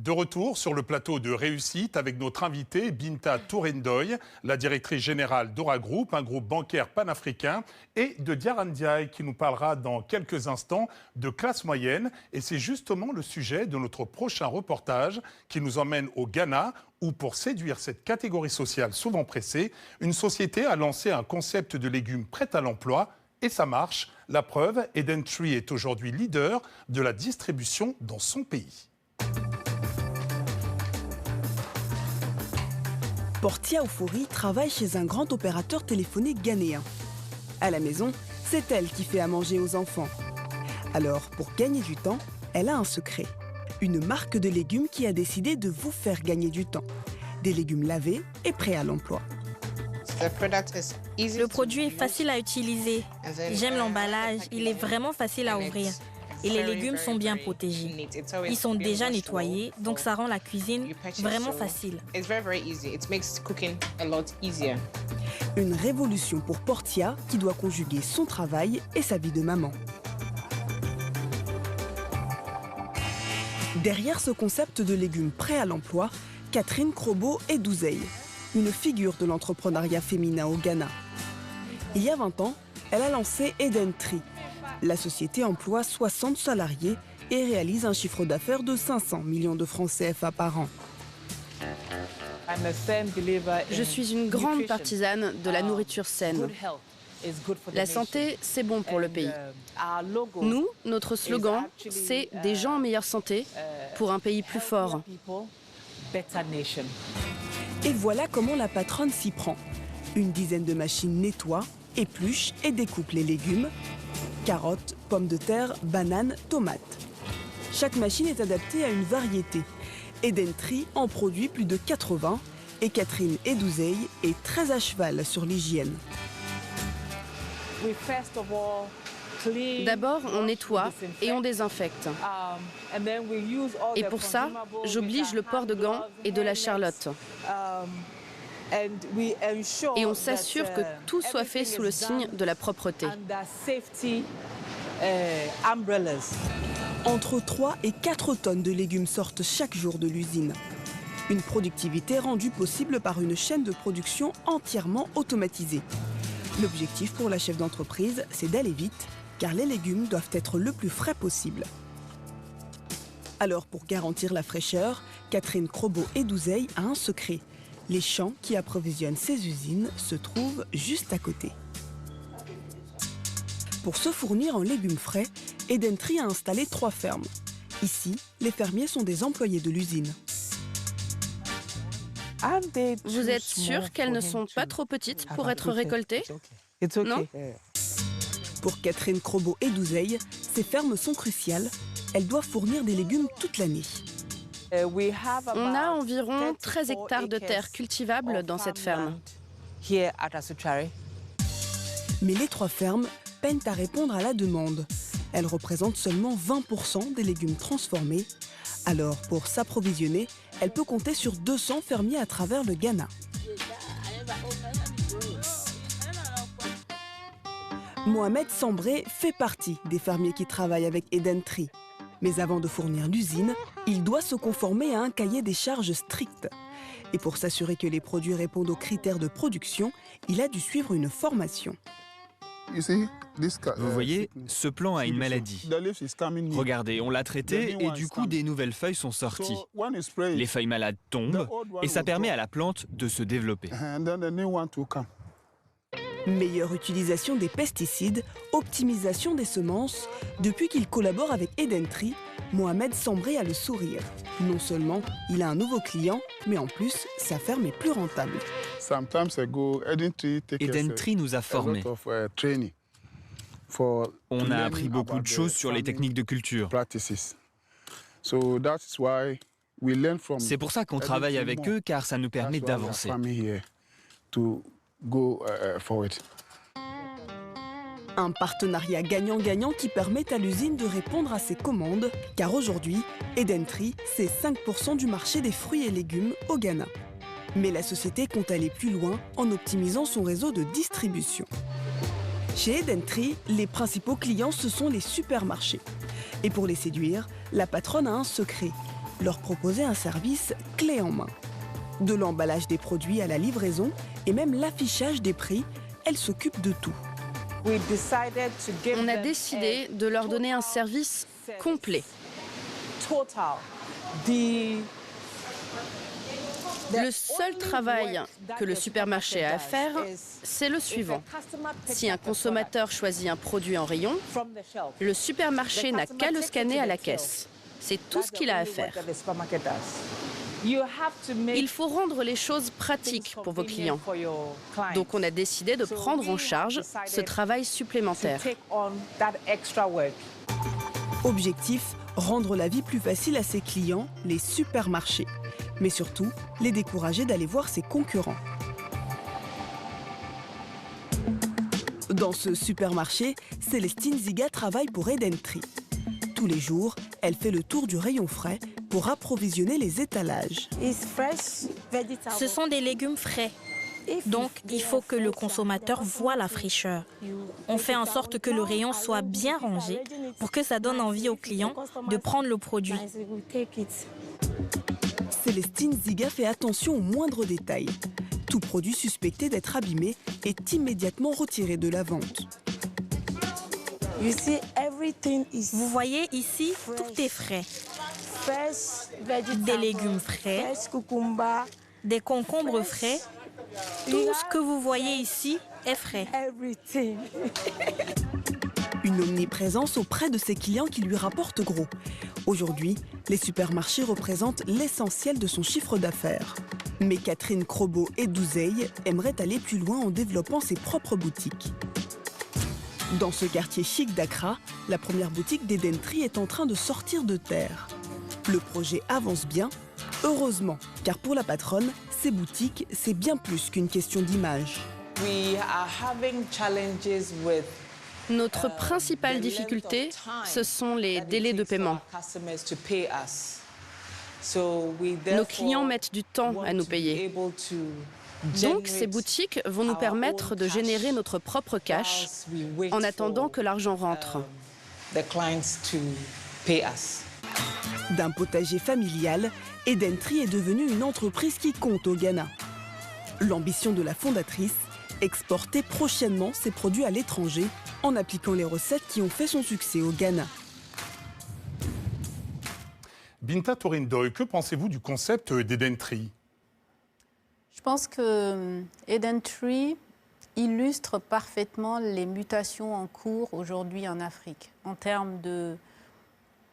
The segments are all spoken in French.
De retour sur le plateau de Réussite avec notre invitée Binta Tourendoy, la directrice générale d'Ora Group, un groupe bancaire panafricain, et de Diarra Ndiaye qui nous parlera dans quelques instants de classe moyenne. Et c'est justement le sujet de notre prochain reportage qui nous emmène au Ghana où, pour séduire cette catégorie sociale souvent pressée, une société a lancé un concept de légumes prêts à l'emploi. Et ça marche. La preuve, Eden Tree est aujourd'hui leader de la distribution dans son pays. Portia Ofori travaille chez un grand opérateur téléphonique ghanéen. À la maison, c'est elle qui fait à manger aux enfants. Alors, pour gagner du temps, elle a un secret. Une marque de légumes qui a décidé de vous faire gagner du temps. Des légumes lavés et prêts à l'emploi. Le produit est facile à utiliser. J'aime l'emballage, il est vraiment facile à ouvrir. Et les légumes sont bien protégés. Ils sont déjà nettoyés, donc ça rend la cuisine vraiment facile. Une révolution pour Portia qui doit conjuguer son travail et sa vie de maman. Derrière ce concept de légumes prêts à l'emploi, Catherine Krobo est Douzeille, une figure de l'entrepreneuriat féminin au Ghana. Il y a 20 ans, elle a lancé Eden Tree. La société emploie 60 salariés et réalise un chiffre d'affaires de 500 millions de francs CFA par an. Je suis une grande partisane de la nourriture saine. La santé, c'est bon pour le pays. Nous, notre slogan, c'est « Des gens en meilleure santé pour un pays plus fort ». Et voilà comment la patronne s'y prend. Une dizaine de machines nettoient, épluchent et découpent les légumes. Carottes, pommes de terre, bananes, tomates. Chaque machine est adaptée à une variété. Eden Tree en produit plus de 80 et Catherine Edouzeille est très à cheval sur l'hygiène. D'abord, on nettoie et on désinfecte. Et pour ça, j'oblige le port de gants et de la charlotte. Et on s'assure que tout soit fait sous le signe de la propreté. Entre 3 et 4 tonnes de légumes sortent chaque jour de l'usine. Une productivité rendue possible par une chaîne de production entièrement automatisée. L'objectif pour la chef d'entreprise, c'est d'aller vite, car les légumes doivent être le plus frais possible. Alors, pour garantir la fraîcheur, Catherine Krobo Edouzeille a un secret. Les champs qui approvisionnent ces usines se trouvent juste à côté. Pour se fournir en légumes frais, Eden Tree a installé 3 fermes. Ici, les fermiers sont des employés de l'usine. Vous êtes sûr qu'elles ne sont pas trop petites pour être récoltées? Non? Pour Catherine Krobo Edouzeille, ces fermes sont cruciales. Elles doivent fournir des légumes toute l'année. On a environ 13 hectares de terre cultivable dans cette ferme. Mais les 3 fermes peinent à répondre à la demande. Elles représentent seulement 20% des légumes transformés. Alors, pour s'approvisionner, elle peut compter sur 200 fermiers à travers le Ghana. Mohamed Sambré fait partie des fermiers qui travaillent avec Eden Tree. Mais avant de fournir l'usine, il doit se conformer à un cahier des charges strict. Et pour s'assurer que les produits répondent aux critères de production, il a dû suivre une formation. Vous voyez, ce plant a une maladie. Regardez, on l'a traité et du coup, des nouvelles feuilles sont sorties. Les feuilles malades tombent et ça permet à la plante de se développer. Meilleure utilisation des pesticides, optimisation des semences. Depuis qu'il collabore avec Eden Tree, Mohamed Sambré a le sourire. Non seulement il a un nouveau client, mais en plus, sa ferme est plus rentable. Eden Tree nous a formés. On a appris beaucoup de choses sur les techniques de culture. C'est pour ça qu'on travaille avec eux, car ça nous permet d'avancer. Un partenariat gagnant-gagnant qui permet à l'usine de répondre à ses commandes, car aujourd'hui, Eden Tree, c'est 5% du marché des fruits et légumes au Ghana. Mais la société compte aller plus loin en optimisant son réseau de distribution. Chez Eden Tree, les principaux clients, ce sont les supermarchés. Et pour les séduire, la patronne a un secret. leur proposer un service clé en main. De l'emballage des produits à la livraison et même l'affichage des prix, elle s'occupe de tout. On a décidé de leur donner un service complet. Le seul travail que le supermarché a à faire, c'est le suivant. Si un consommateur choisit un produit en rayon, le supermarché n'a qu'à le scanner à la caisse. C'est tout ce qu'il a à faire. Il faut rendre les choses pratiques pour vos clients. Donc on a décidé de prendre en charge ce travail supplémentaire. Objectif, rendre la vie plus facile à ses clients, les supermarchés. Mais surtout, les décourager d'aller voir ses concurrents. Dans ce supermarché, Célestine Ziga travaille pour Edentree. Tous les jours, elle fait le tour du rayon frais pour approvisionner les étalages. Ce sont des légumes frais. Donc, il faut que le consommateur voie la fraîcheur. On fait en sorte que le rayon soit bien rangé pour que ça donne envie aux clients de prendre le produit. Célestine Ziga fait attention aux moindres détails. Tout produit suspecté d'être abîmé est immédiatement retiré de la vente. Vous voyez ici, tout est frais. Des légumes frais, des concombres frais. Tout ce que vous voyez ici est frais. Une omniprésence auprès de ses clients qui lui rapporte gros. Aujourd'hui, les supermarchés représentent l'essentiel de son chiffre d'affaires. Mais Catherine Crobeau et Douzeille aimeraient aller plus loin en développant ses propres boutiques. Dans ce quartier chic d'Accra, la première boutique d'Edentree est en train de sortir de terre. Le projet avance bien, heureusement, car pour la patronne, ces boutiques, c'est bien plus qu'une question d'image. Notre principale difficulté, ce sont les délais de paiement. Nos clients mettent du temps à nous payer. Donc, ces boutiques vont nous permettre de générer notre propre cash en attendant que l'argent rentre. D'un potager familial, Edentree est devenue une entreprise qui compte au Ghana. L'ambition de la fondatrice, exporter prochainement ses produits à l'étranger en appliquant les recettes qui ont fait son succès au Ghana. Binta Touré-Ndoye, que pensez-vous du concept d'Edentree ? Je pense que Edentree illustre parfaitement les mutations en cours aujourd'hui en Afrique, en termes de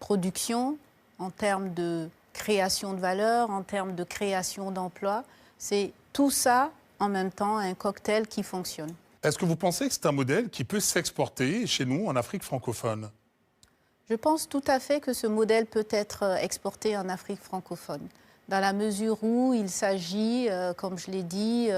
production, en termes de création de valeur, en termes de création d'emplois. C'est tout ça en même temps, un cocktail qui fonctionne. Est-ce que vous pensez que c'est un modèle qui peut s'exporter chez nous en Afrique francophone ? Je pense tout à fait que ce modèle peut être exporté en Afrique francophone, dans la mesure où il s'agit, comme je l'ai dit,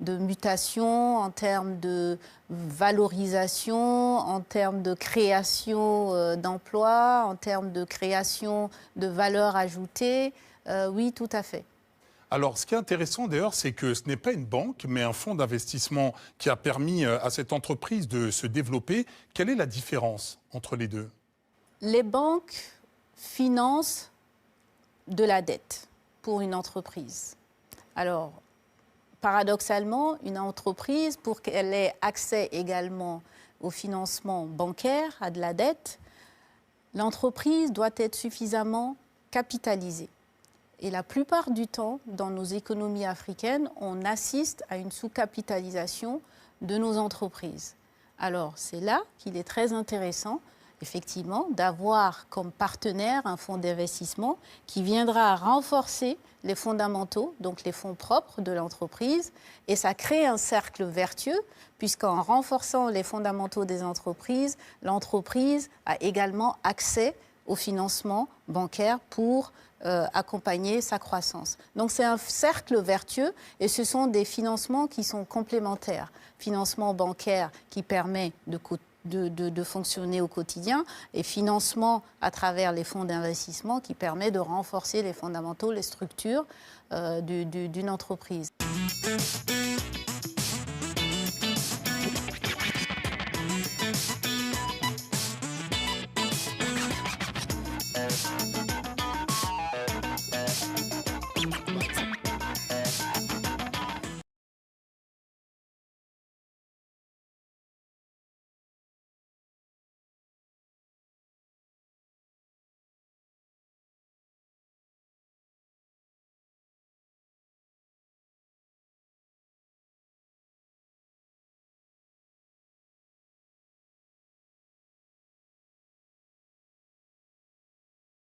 de mutation en termes de valorisation, en termes de création d'emplois, en termes de création de valeur ajoutée. Oui, tout à fait. Alors, ce qui est intéressant d'ailleurs, c'est que ce n'est pas une banque, mais un fonds d'investissement qui a permis à cette entreprise de se développer. Quelle est la différence entre les deux ? Les banques financent de la dette pour une entreprise. Alors, paradoxalement, une entreprise, pour qu'elle ait accès également au financement bancaire, à de la dette, l'entreprise doit être suffisamment capitalisée. Et la plupart du temps, dans nos économies africaines, on assiste à une sous-capitalisation de nos entreprises. Alors, c'est là qu'il est très intéressant, effectivement, d'avoir comme partenaire un fonds d'investissement qui viendra renforcer les fondamentaux, donc les fonds propres de l'entreprise. Et ça crée un cercle vertueux, puisqu'en renforçant les fondamentaux des entreprises, l'entreprise a également accès au financement bancaire pour accompagner sa croissance. Donc c'est un cercle vertueux et ce sont des financements qui sont complémentaires. Financement bancaire qui permet de fonctionner au quotidien et financement à travers les fonds d'investissement qui permet de renforcer les fondamentaux, les structures d'une entreprise.